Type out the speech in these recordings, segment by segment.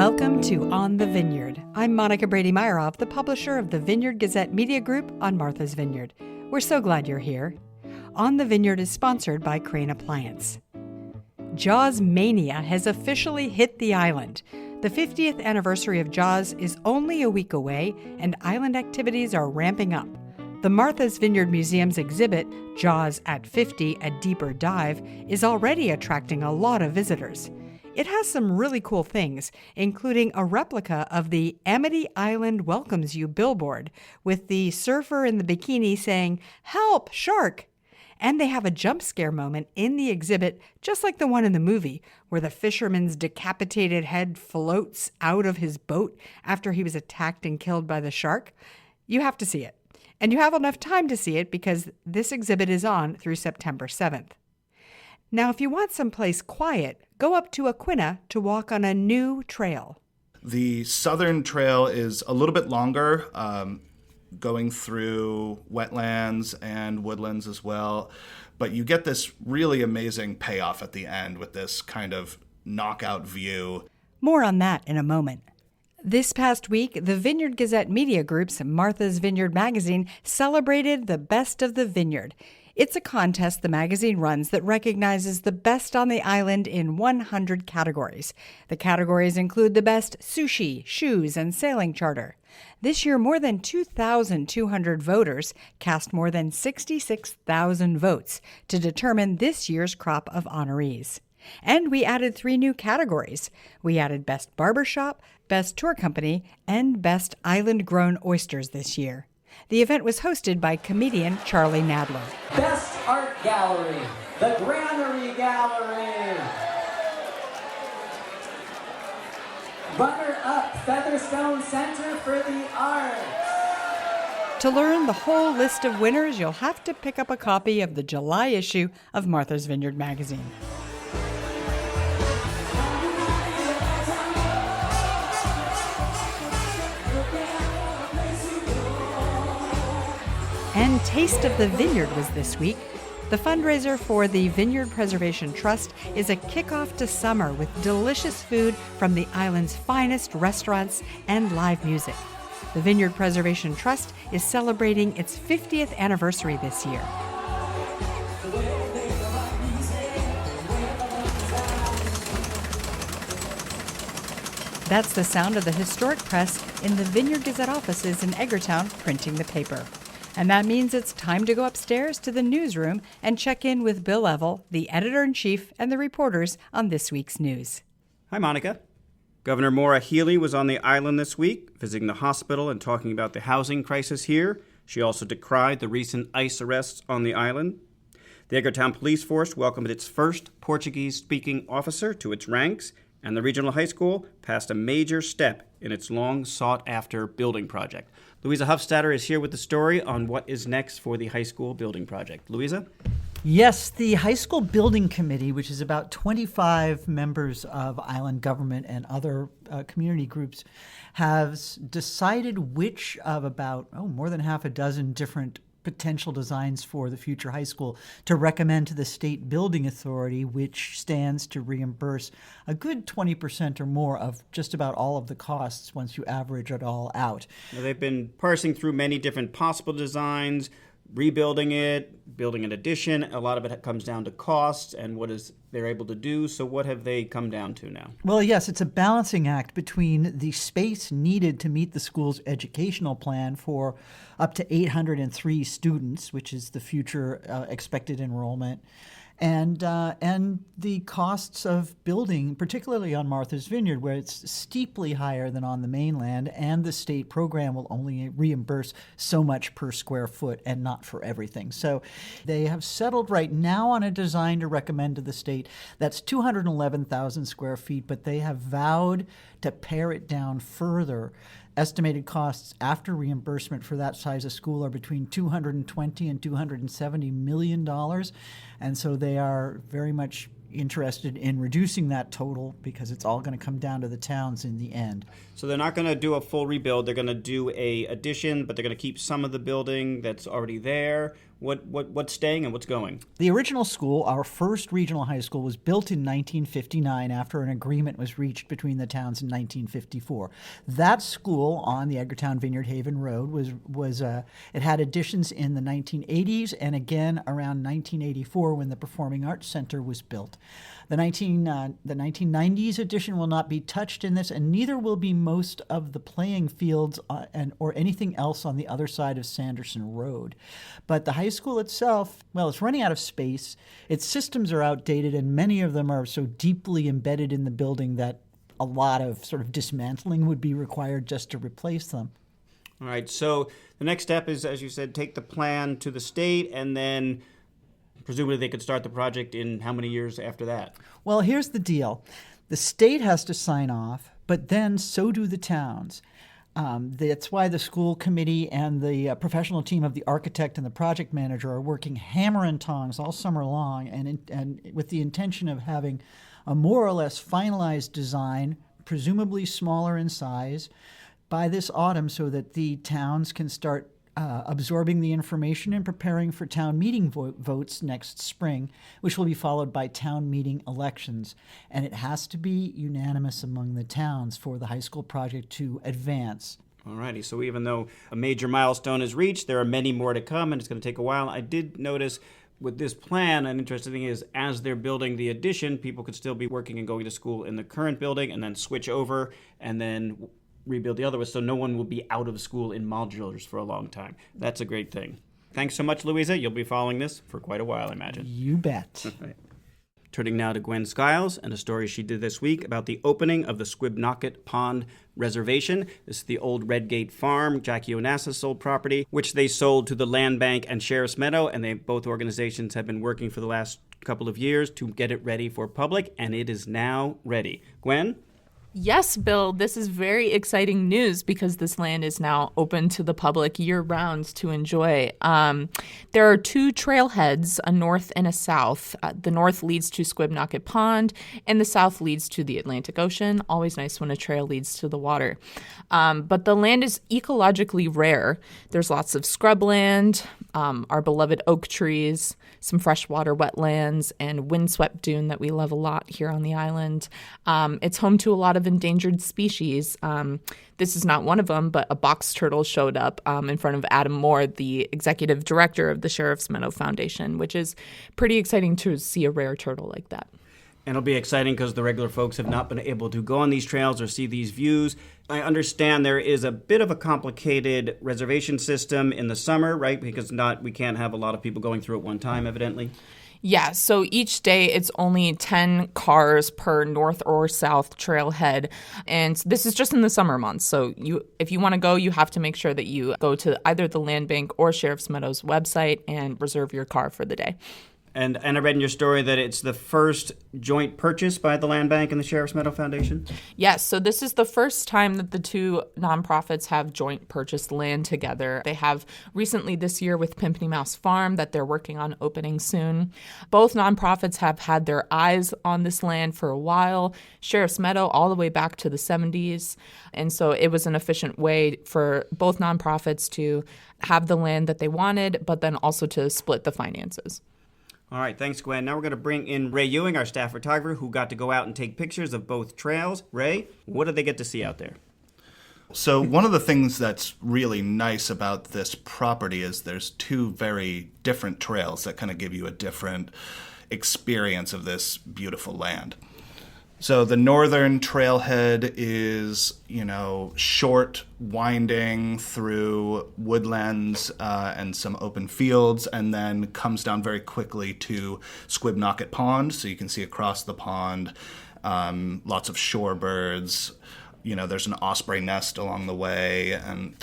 Welcome to On the Vineyard. I'm Monica Brady-Meyerhoff, the publisher of the Vineyard Gazette Media Group on Martha's Vineyard. We're so glad you're here. On the Vineyard is sponsored by Crane Appliance. Jaws Mania has officially hit the island. The 50th anniversary of Jaws is only a week away, and island activities are ramping up. The Martha's Vineyard Museum's exhibit, Jaws at 50, A Deeper Dive, is already attracting a lot of visitors. It has some really cool things, including a replica of the Amity Island Welcomes You billboard, with the surfer in the bikini saying, "Help, shark!" And they have a jump scare moment in the exhibit, just like the one in the movie, where the fisherman's decapitated head floats out of his boat after he was attacked and killed by the shark. You have to see it. And you have enough time to see it because this exhibit is on through September 7th. Now, if you want someplace quiet, go up to Aquinnah to walk on a new trail. The southern trail is a little bit longer, going through wetlands and woodlands as well. But you get this really amazing payoff at the end with this kind of knockout view. More on that in a moment. This past week, the Vineyard Gazette Media Group's Martha's Vineyard magazine celebrated the best of the vineyard. It's a contest the magazine runs that recognizes the best on the island in 100 categories. The categories include the best sushi, shoes, and sailing charter. This year, more than 2,200 voters cast more than 66,000 votes to determine this year's crop of honorees. And we added 3 new categories. We added Best Barbershop, Best Tour Company, and Best Island-Grown Oysters this year. The event was hosted by comedian Charlie Nadler. Best Art Gallery, the Granary Gallery. Runner-up, Featherstone Center for the Arts. To learn the whole list of winners, you'll have to pick up a copy of the July issue of Martha's Vineyard magazine. And Taste of the Vineyard was this week. The fundraiser for the Vineyard Preservation Trust is a kickoff to summer with delicious food from the island's finest restaurants and live music. The Vineyard Preservation Trust is celebrating its 50th anniversary this year. That's the sound of the historic press in the Vineyard Gazette offices in Edgartown printing the paper. And that means it's time to go upstairs to the newsroom and check in with Bill Evell, the editor-in-chief, and the reporters on this week's news. Hi, Monica. Governor Maura Healey was on the island this week, visiting the hospital and talking about the housing crisis here. She also decried the recent ICE arrests on the island. The Edgartown Police Force welcomed its first Portuguese-speaking officer to its ranks, and the regional high school passed a major step in its long-sought-after building project. Louisa Huffstadter is here with the story on what is next for the high school building project. Louisa? Yes, the High School Building Committee, which is about 25 members of island government and other community groups, has decided which of about more than half a dozen different potential designs for the future high school to recommend to the State Building Authority, which stands to reimburse a good 20% or more of just about all of the costs once you average it all out. Now, they've been parsing through many different possible designs, rebuilding it, building an addition. A lot of it comes down to costs and what is they're able to do. So what have they come down to now? Well, yes, it's a balancing act between the space needed to meet the school's educational plan for up to 803 students, which is the future expected enrollment, and the costs of building, particularly on Martha's Vineyard, where it's steeply higher than on the mainland, and the state program will only reimburse so much per square foot and not for everything. So they have settled right now on a design to recommend to the state that's 211,000 square feet, but they have vowed to pare it down further. Estimated costs after reimbursement for that size of school are between $220 and $270 million. And so they are very much interested in reducing that total because it's all going to come down to the towns in the end. So they're not going to do a full rebuild. They're going to do a addition, but they're going to keep some of the building that's already there. What's staying and what's going? The original school, our first regional high school, was built in 1959 after an agreement was reached between the towns in 1954. That school on the Edgartown Vineyard Haven Road it had additions in the 1980s and again around 1984 when the Performing Arts Center was built. The 1990s addition will not be touched in this, and neither will be most of the playing fields or anything else on the other side of Sanderson Road. But the high school itself, well, it's running out of space. Its systems are outdated, and many of them are so deeply embedded in the building that a lot of sort of dismantling would be required just to replace them. All right, so the next step is, as you said, take the plan to the state, and then presumably they could start the project in how many years after that? Well, here's the deal. The state has to sign off, but then so do the towns. That's why the school committee and the professional team of the architect and the project manager are working hammer and tongs all summer long and with the intention of having a more or less finalized design, presumably smaller in size, by this autumn so that the towns can start absorbing the information and preparing for town meeting votes next spring, which will be followed by town meeting elections. And it has to be unanimous among the towns for the high school project to advance. All righty, so even though a major milestone is reached, there are many more to come, and it's going to take a while. I did notice with this plan, an interesting thing is as they're building the addition, people could still be working and going to school in the current building and then switch over and then rebuild the other one, so no one will be out of school in modulars for a long time. That's a great thing. Thanks so much, Louisa. You'll be following this for quite a while, I imagine. You bet. Right. Turning now to Gwen Skiles and a story she did this week about the opening of the Squibnocket Pond Reservation. This is the old Redgate Farm, Jackie Onassis' old property, which they sold to the Land Bank and Sheriff's Meadow, and both organizations have been working for the last couple of years to get it ready for public, and it is now ready. Gwen? Yes, Bill, this is very exciting news because this land is now open to the public year-round to enjoy. There are two trailheads, a north and a south. The north leads to Squibnocket Pond, and the south leads to the Atlantic Ocean. Always nice when a trail leads to the water. But the land is ecologically rare. There's lots of scrubland, our beloved oak trees, some freshwater wetlands, and windswept dune that we love a lot here on the island. It's home to a lot of endangered species. This is not one of them, but a box turtle showed up in front of Adam Moore, the executive director of the Sheriff's Meadow Foundation, which is pretty exciting to see a rare turtle like that. And it'll be exciting because the regular folks have not been able to go on these trails or see these views. I understand there is a bit of a complicated reservation system in the summer, right? Because we can't have a lot of people going through at one time, evidently. Yeah, so each day it's only 10 cars per north or south trailhead. And this is just in the summer months. So if you want to go, you have to make sure that you go to either the Land Bank or Sheriff's Meadows website and reserve your car for the day. And I read in your story that it's the first joint purchase by the Land Bank and the Sheriff's Meadow Foundation? Yes, so this is the first time that the two nonprofits have joint purchased land together. They have recently this year with Pimpney Mouse Farm that they're working on opening soon. Both nonprofits have had their eyes on this land for a while, Sheriff's Meadow all the way back to the 70s. And so it was an efficient way for both nonprofits to have the land that they wanted, but then also to split the finances. All right, thanks, Gwen. Now we're going to bring in Ray Ewing, our staff photographer, who got to go out and take pictures of both trails. Ray, what did they get to see out there? So one of the things that's really nice about this property is there's two very different trails that kind of give you a different experience of this beautiful land. So the northern trailhead is, short, winding through woodlands and some open fields, and then comes down very quickly to Squibnocket Pond. So you can see across the pond, lots of shorebirds. There's an osprey nest along the way. And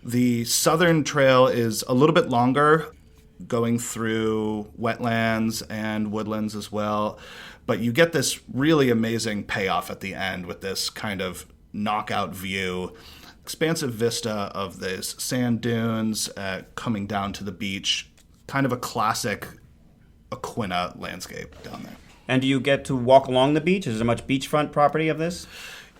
the southern trail is a little bit longer, going through wetlands and woodlands as well. But you get this really amazing payoff at the end with this kind of knockout view, expansive vista of this sand dunes coming down to the beach, kind of a classic Aquinnah landscape down there. And do you get to walk along the beach? Is there much beachfront property of this?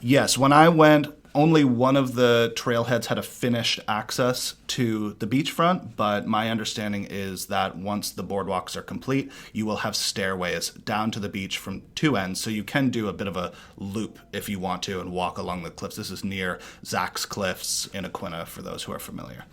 Yes, when I went Only one of the trailheads had a finished access to the beachfront, but my understanding is that once the boardwalks are complete, you will have stairways down to the beach from two ends, so you can do a bit of a loop if you want to and walk along the cliffs. This is near Zach's Cliffs in Aquinnah, for those who are familiar.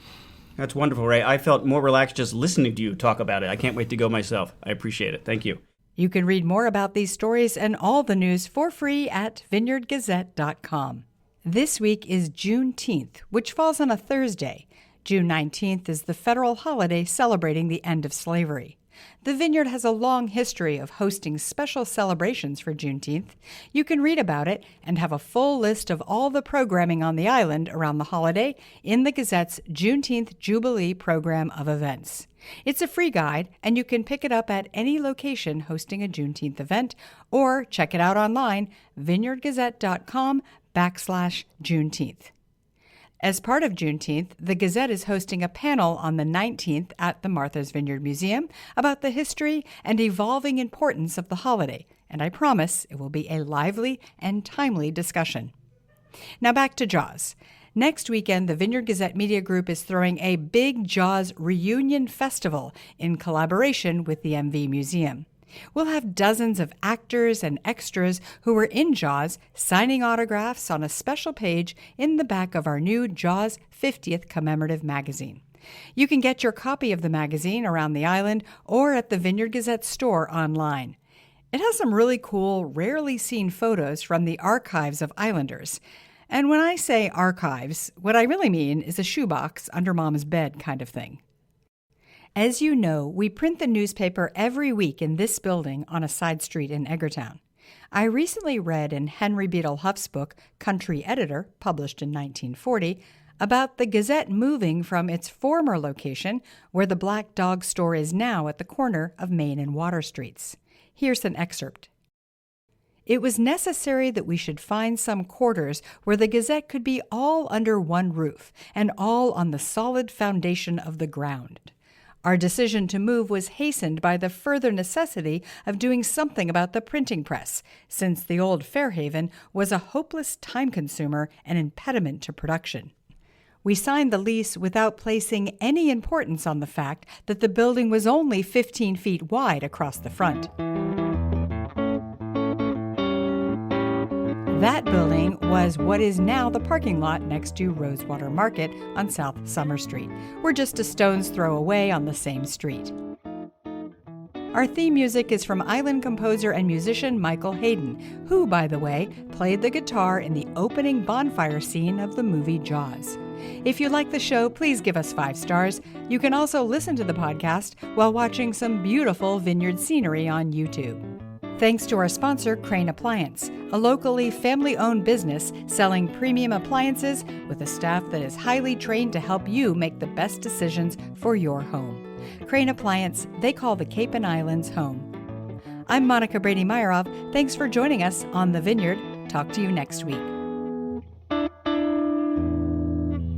That's wonderful, Ray. I felt more relaxed just listening to you talk about it. I can't wait to go myself. I appreciate it. Thank you. You can read more about these stories and all the news for free at vineyardgazette.com. This week is Juneteenth, which falls on a Thursday. June 19th is the federal holiday celebrating the end of slavery. The Vineyard has a long history of hosting special celebrations for Juneteenth. You can read about it and have a full list of all the programming on the island around the holiday in the Gazette's Juneteenth Jubilee program of events. It's a free guide, and you can pick it up at any location hosting a Juneteenth event, or check it out online, vineyardgazette.com/Juneteenth. As part of Juneteenth, the Gazette is hosting a panel on the 19th at the Martha's Vineyard Museum about the history and evolving importance of the holiday, and I promise it will be a lively and timely discussion. Now back to Jaws. Next weekend, the Vineyard Gazette Media Group is throwing a big Jaws reunion festival in collaboration with the MV Museum. We'll have dozens of actors and extras who were in Jaws signing autographs on a special page in the back of our new Jaws 50th commemorative magazine. You can get your copy of the magazine around the island or at the Vineyard Gazette store online. It has some really cool, rarely seen photos from the archives of islanders. And when I say archives, what I really mean is a shoebox under Mom's bed kind of thing. As you know, we print the newspaper every week in this building on a side street in Edgartown. I recently read in Henry Beadle Huff's book, Country Editor, published in 1940, about the Gazette moving from its former location, where the Black Dog store is now at the corner of Main and Water Streets. Here's an excerpt. It was necessary that we should find some quarters where the Gazette could be all under one roof and all on the solid foundation of the ground. Our decision to move was hastened by the further necessity of doing something about the printing press, since the old Fairhaven was a hopeless time consumer and impediment to production. We signed the lease without placing any importance on the fact that the building was only 15 feet wide across the front. That building was what is now the parking lot next to Rosewater Market on South Summer Street. We're just a stone's throw away on the same street. Our theme music is from island composer and musician Michael Hayden, who, by the way, played the guitar in the opening bonfire scene of the movie Jaws. If you like the show, please give us 5 stars. You can also listen to the podcast while watching some beautiful vineyard scenery on YouTube. Thanks to our sponsor, Crane Appliance, a locally family-owned business selling premium appliances with a staff that is highly trained to help you make the best decisions for your home. Crane Appliance, they call the Cape and Islands home. I'm Monica Brady-Meyerov. Thanks for joining us on The Vineyard. Talk to you next week.